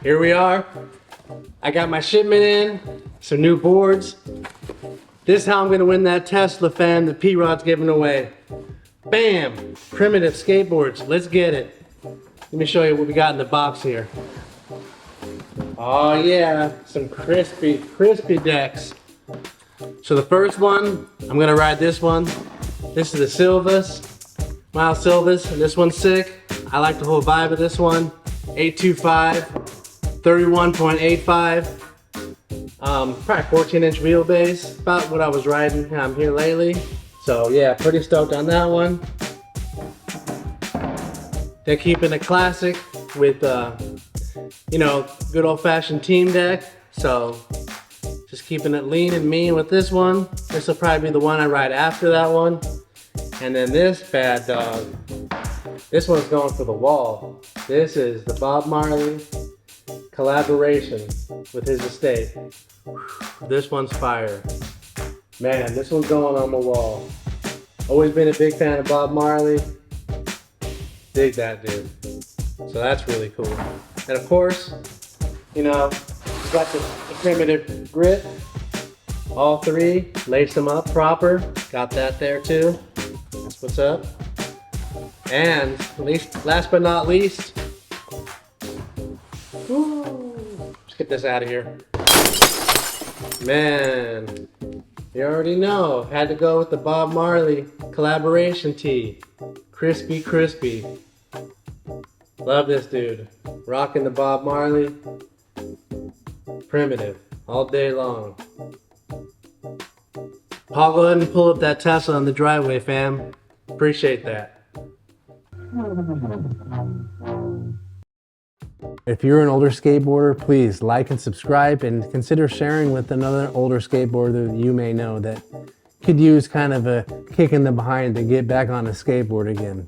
Here we are. I got my shipment in, some new boards. This is how I'm gonna win that Tesla, fan that PROD's giving away. Bam! Primitive skateboards, let's get it. Let me show you what we got in the box here. Oh yeah, some crispy decks. So the first one, I'm gonna ride this one. This is the Silvas, Miles Silvas, and this one's sick. I like the whole vibe of this one. 825, 31.85. Probably 14-inch wheelbase, about what I was riding here lately. So yeah, pretty stoked on that one. They're keeping it classic with, you know, good old-fashioned team deck. So just keeping it lean and mean with this one. This will probably be the one I ride after that one. And then this bad dog, this one's going for the wall. This is the Bob Marley collaboration with his estate. This one's fire. Man, this one's going on the wall. Always been a big fan of Bob Marley. Dig that dude. So that's really cool. And of course, you know, you got the primitive grit. All three, lace them up proper. Got that there too. That's what's up. And last but not least, let's get this out of here. Man, you already know, had to go with the Bob Marley collaboration tee. Crispy. Love this dude. Rocking the Bob Marley. Primitive, all day long. I'll go ahead and pull up that Tesla on the driveway, fam. Appreciate that. If you're an older skateboarder, please like and subscribe and consider sharing with another older skateboarder that you may know that could use kind of a kick in the behind to get back on a skateboard again.